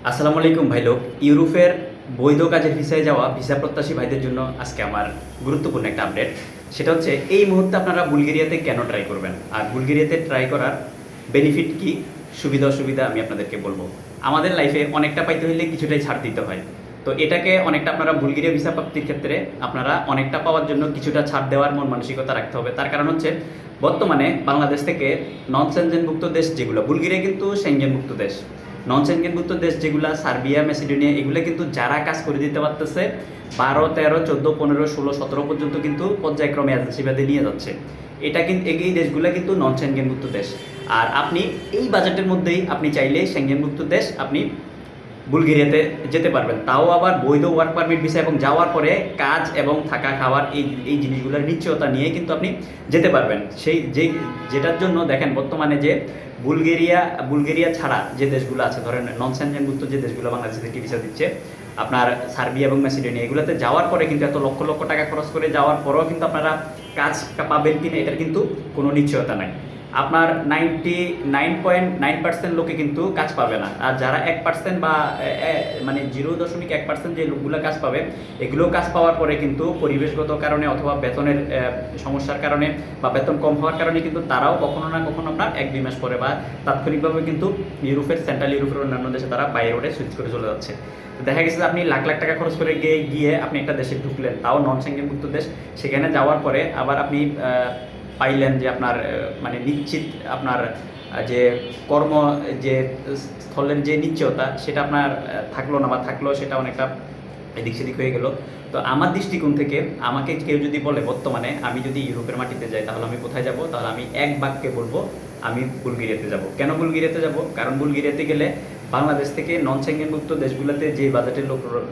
আসসালামু আলাইকুম ভাই লোক। ইউরোপের বৈধ কাজের ভিসায় যাওয়া ভিসা প্রত্যাশী ভাইদের জন্য আজকে আমার গুরুত্বপূর্ণ একটা আপডেট। সেটা হচ্ছে এই মুহূর্তে আপনারা বুলগেরিয়াতে কেন ট্রাই করবেন, আর বুলগেরিয়াতে ট্রাই করার বেনিফিট কি, সুবিধা অসুবিধা আমি আপনাদেরকে বলবো। আমাদের লাইফে অনেকটা পাইতে হইলে কিছুটাই ছাড় দিতে হয়। তো এটাকে অনেকটা আপনারা বুলগেরিয়া ভিসা প্রাপ্তির ক্ষেত্রে আপনারা অনেকটা পাওয়ার জন্য কিছুটা ছাড় দেওয়ার মন মানসিকতা রাখতে হবে। তার কারণ হচ্ছে বর্তমানে বাংলাদেশ থেকে নন সেনজেনভুক্ত দেশ যেগুলো, বুলগেরিয়া কিন্তু সেনজেনভুক্ত দেশ, নন সেনজেনভুক্ত দেশ যেগুলো সার্বিয়া, মেসিডোনিয়া, এগুলো কিন্তু যারা কাজ করে দিতে পারতেছে 12, 13, 14, 15, 16, 17 পর্যন্ত কিন্তু পর্যায়ক্রমে এজেন্সি বাদে নিয়ে যাচ্ছে। এটা কিন্তু এই দেশগুলো কিন্তু নন সেনজেনভুক্ত দেশ। আর আপনি এই বাজেটের মধ্যেই আপনি চাইলে সেনজেনভুক্ত দেশ আপনি বুলগেরিয়াতে যেতে পারবেন, তাও আবার বৈধ ওয়ার্ক পারমিট ভিসা, এবং যাওয়ার পরে কাজ এবং থাকা খাওয়ার এই জিনিসগুলোর নিশ্চয়তা নিয়ে কিন্তু আপনি যেতে পারবেন। সেই যেটার জন্য দেখেন বর্তমানে যে বুলগেরিয়া ছাড়া যে দেশগুলো আছে, ধরেন নন সেনজেনভুক্ত যে দেশগুলো বাংলাদেশ থেকে ভিসা দিচ্ছে, আপনার সার্বিয়া এবং ম্যাসিডোনিয়া, এগুলোতে যাওয়ার পরে কিন্তু এত লক্ষ লক্ষ টাকা খরচ করে যাওয়ার পরেও কিন্তু আপনারা কাজ পাবেন কিনা এটার কিন্তু কোনো নিশ্চয়তা নাই। আপনার 99.9% লোকে কিন্তু কাজ পাবে না। আর যারা 1% বা মানে 0.1% যে লোকগুলো কাজ পাবে, এগুলো কাজ পাওয়ার পরে কিন্তু পরিবেশগত কারণে অথবা বেতনের সমস্যার কারণে বা বেতন কম হওয়ার কারণে কিন্তু তারাও কখনো না কখনো আপনার 1-2 মাস পরে বা তাৎক্ষণিকভাবে কিন্তু সেন্ট্রাল ইউরোপের অন্যান্য দেশে তারা বাইরে সুইচ করে চলে যাচ্ছে। দেখা গেছে যে আপনি লাখ লাখ টাকা খরচ করে গিয়ে আপনি একটা দেশে ঢুকলেন, তাও নন সেনজেনভুক্ত দেশ, সেখানে যাওয়ার পরে আবার আপনি পাইলেন যে আপনার মানে নিশ্চিত আপনার যে কর্ম যে স্থলের যে নিশ্চয়তা সেটা আপনার থাকলো না, বা থাকলো সেটা অনেকটা এদিক সেদিক হয়ে গেল। তো আমার দৃষ্টিকোণ থেকে আমাকে কেউ যদি বলে বর্তমানে আমি যদি ইউরোপের মাটিতে যাই তাহলে আমি কোথায় যাব, তাহলে আমি এক বাক্যে বলবো আমি বুলগেরিয়াতে যাব। কেন বুলগেরিয়াতে যাব? কারণ বুলগেরিয়াতে গেলে বাংলাদেশ থেকে নন সেনজেনভুক্ত দেশগুলোতে যে বাজেটের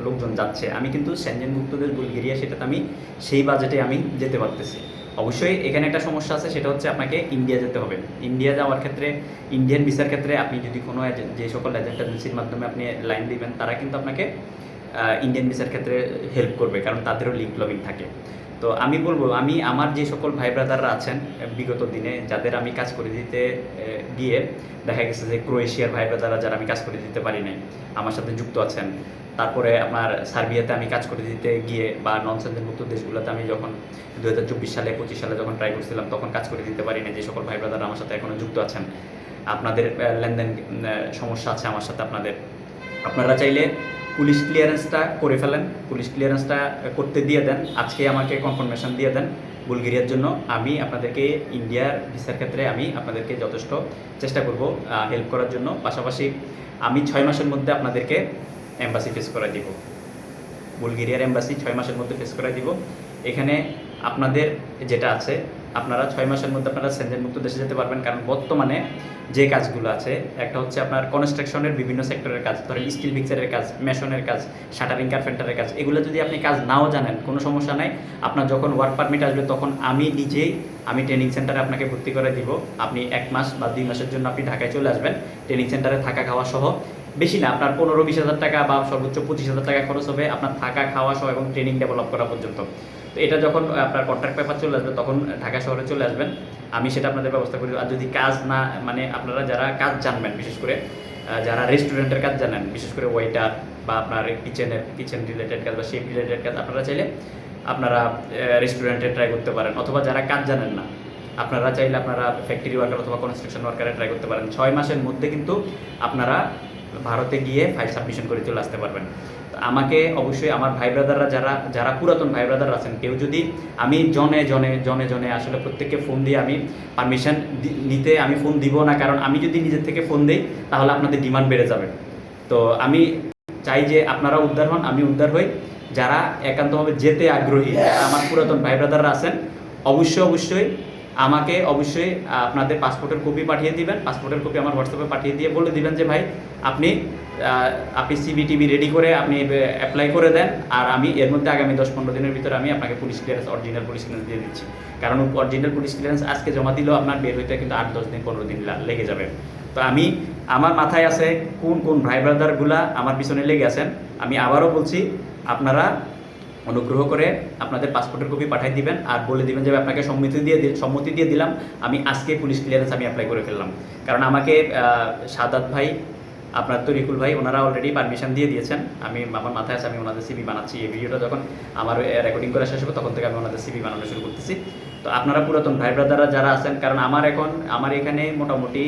লোকজন যাচ্ছে, আমি কিন্তু সেনজেনভুক্ত দেশ বুলগেরিয়া, সেটাতে আমি সেই বাজেটে আমি যেতে পারতেছি। অবশ্যই এখানে একটা সমস্যা আছে, সেটা হচ্ছে আপনাকে ইন্ডিয়া যেতে হবে। ইন্ডিয়া যাওয়ার ক্ষেত্রে, ইন্ডিয়ান ভিসার ক্ষেত্রে আপনি যদি কোনো যে সকল এজেন্সির মাধ্যমে আপনি লাইন দিবেন, তারা কিন্তু আপনাকে ইন্ডিয়ান ভিসার ক্ষেত্রে হেল্প করবে, কারণ তাদেরও লিঙ্ক লগইন থাকে। তো আমি বলবো, আমি আমার যে সকল ভাই ব্রাদাররা আছেন বিগত দিনে যাদের আমি কাজ করে দিতে গিয়ে দেখা গেছে যে ক্রোয়েশিয়ার ভাই ব্রাদাররা যারা আমি কাজ করে দিতে পারি নাই আমার সাথে যুক্ত আছেন। তারপরে আপনার সার্বিয়াতে আমি কাজ করে দিতে গিয়ে বা নন সেনজেনভুক্ত দেশগুলোতে আমি যখন 2024 সালে 25 সালে যখন ট্রাই করছিলাম তখন কাজ করে দিতে পারি না, যে সকল ভাই ব্রাদাররা আমার সাথে এখনও যুক্ত আছেন, আপনাদের লেনদেন সমস্যা আছে আমার সাথে, আপনারা চাইলে পুলিশ ক্লিয়ারেন্সটা করে ফেলেন, পুলিশ ক্লিয়ারেন্সটা করতে দিয়ে দেন, আজকে আমাকে কনফার্মেশন দিয়ে দেন বুলগেরিয়ার জন্য। আমি আপনাদেরকে ইন্ডিয়ার ভিসার ক্ষেত্রে আমি আপনাদেরকে যথেষ্ট চেষ্টা করব হেল্প করার জন্য। পাশাপাশি আমি 6 মাসের মধ্যে আপনাদেরকে এম্বাসি ফেস করে দিব, বুলগেরিয়ার এম্বাসি 6 মাসের মধ্যে ফেস করে দিব। এখানে আপনাদের যেটা আছে, আপনারা 6 মাসের মধ্যে আপনারা সেনজেনভুক্ত দেশে যেতে পারবেন। কারণ বর্তমানে যে কাজগুলো আছে, একটা হচ্ছে আপনার কনস্ট্রাকশনের বিভিন্ন সেক্টরের কাজ, ধরেন স্টিল মিক্সারের কাজ, মেশনের কাজ, শাটারিং কার্পেন্টারের কাজ, এগুলো যদি আপনি কাজ নাও জানেন কোনো সমস্যা নাই। আপনার যখন ওয়ার্ক পারমিট আসবে তখন আমি নিজেই ট্রেনিং সেন্টারে আপনাকে ভর্তি করে দিব। আপনি 1 মাস বা 2 মাসের জন্য আপনি ঢাকায় চলে আসবেন, ট্রেনিং সেন্টারে থাকা খাওয়া সহ। বেশি না, আপনার 15-20 হাজার টাকা বা সর্বোচ্চ 25 হাজার টাকা খরচ হবে আপনার থাকা খাওয়া সহ এবং ট্রেনিং ডেভেলপ করা পর্যন্ত। তো এটা যখন আপনার কন্ট্রাক্ট পেপার চলে আসবে তখন ঢাকা শহরে চলে আসবেন, আমি সেটা আপনাদের ব্যবস্থা করি। আর যদি কাজ না, মানে আপনারা যারা কাজ জানবেন, বিশেষ করে যারা রেস্টুরেন্টের কাজ জানেন, বিশেষ করে ওয়েটার বা আপনার কিচেন রিলেটেড কাজ বা শেফ রিলেটেড কাজ, আপনারা চাইলে আপনারা রেস্টুরেন্টে ট্রাই করতে পারেন। অথবা যারা কাজ জানেন না, আপনারা চাইলে আপনারা ফ্যাক্টরি ওয়ার্কার অথবা কনস্ট্রাকশন ওয়ার্কারে ট্রাই করতে পারেন। 6 মাসের মধ্যে কিন্তু আপনারা ভারতে গিয়ে ফাইল সাবমিশন করে চলে আসতে পারবেন। আমাকে অবশ্যই আমার ভাই ব্রাদাররা যারা পুরাতন ভাই ব্রাদার আছেন, কেউ যদি, আমি জনে আসলে প্রত্যেককে ফোন দিয়ে আমি পারমিশন নিতে আমি ফোন দিব না, কারণ আমি যদি নিজের থেকে ফোন দিই তাহলে আপনাদের ডিমান্ড বেড়ে যাবে। তো আমি চাই যে আপনারা উদ্ধার হন, আমি উদ্ধার হই। যারা একান্তভাবে যেতে আগ্রহী, আমার পুরাতন ভাই ব্রাদাররা আছেন, অবশ্যই আমাকে আপনাদের পাসপোর্টের কপি পাঠিয়ে দিবেন। পাসপোর্টের কপি আমার হোয়াটসঅ্যাপে পাঠিয়ে দিয়ে বলে দিবেন যে ভাই আপনি সিবিটিভি রেডি করে আপনি অ্যাপ্লাই করে দেন, আর আমি এর মধ্যে আগামী 10-15 দিনের ভিতরে আমি আপনাকে police clearance, original police clearance দিয়ে দিচ্ছি। কারণ অরিজিনাল পুলিশ ক্লিয়ারেন্স আজকে জমা দিলেও আপনার বের হইতে কিন্তু 8-10 দিন 15 দিন লেগে যাবে। তো আমার মাথায় আছে কোন ভাই ব্রাদারগুলা আমার পিছনে লেগে আছেন। আমি আবারও বলছি, আপনারা অনুগ্রহ করে আপনাদের পাসপোর্টের কপি পাঠিয়ে দিবেন আর বলে দিবেন যে আপনাকে সম্মতি দিয়ে দিলাম, আমি আজকে পুলিশ ক্লিয়ারেন্স আমি অ্যাপ্লাই করে ফেললাম। কারণ আমাকে সাদাত ভাই আপনার তরিকুল ভাই, ওনারা অলরেডি পারমিশন দিয়ে দিয়েছেন। আমার মাথায় আছে আমি ওনাদের সিভি বানাচ্ছি। এই ভিডিওটা যখন আমার রেকর্ডিং করা শেষ হবে তখন থেকে আমি ওনাদের সিভি বানানো শুরু করতেছি। তো আপনারা পুরাতন ভাই ব্রাদাররা যারা আছেন, কারণ আমার এখানে মোটামুটি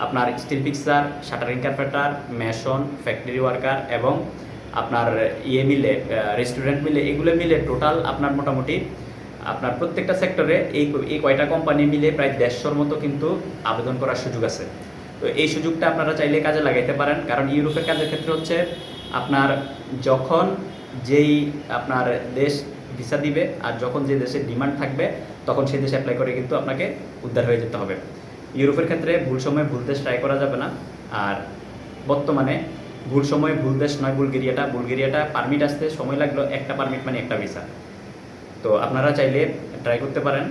আপনার still fixer, shuttering carpenter, mason, factory worker এবং আপনার মিলে, রেস্টুরেন্ট মিলে, এগুলো মিলে টোটাল আপনার মোটামুটি আপনার প্রত্যেকটা সেক্টরে এই কয়টা কোম্পানি মিলে প্রায় 150-র মতো কিন্তু আবেদন করার সুযোগ আছে। তো এই সুযোগটা আপনারা চাইলে কাজে লাগাইতে পারেন, কারণ ইউরোপের কাজের ক্ষেত্রে হচ্ছে আপনার যখন যেই আপনার দেশ ভিসা দিবে আর যখন যে দেশের ডিমান্ড থাকবে তখন সেই দেশে অ্যাপ্লাই করে কিন্তু আপনাকে উদ্ধার হয়ে যেতে হবে। ইউরোপের ক্ষেত্রে ভুল সময়ে ভুল দেশ ট্রাই করা যাবে না। আর বর্তমানে ভুল সময়ে ভুল দেশ নয় বুলগেরিয়াটা পারমিট আসতে সময় লাগলো, একটা পারমিট মানে একটা ভিসা। তো আপনারা চাইলে ট্রাই করতে পারেন।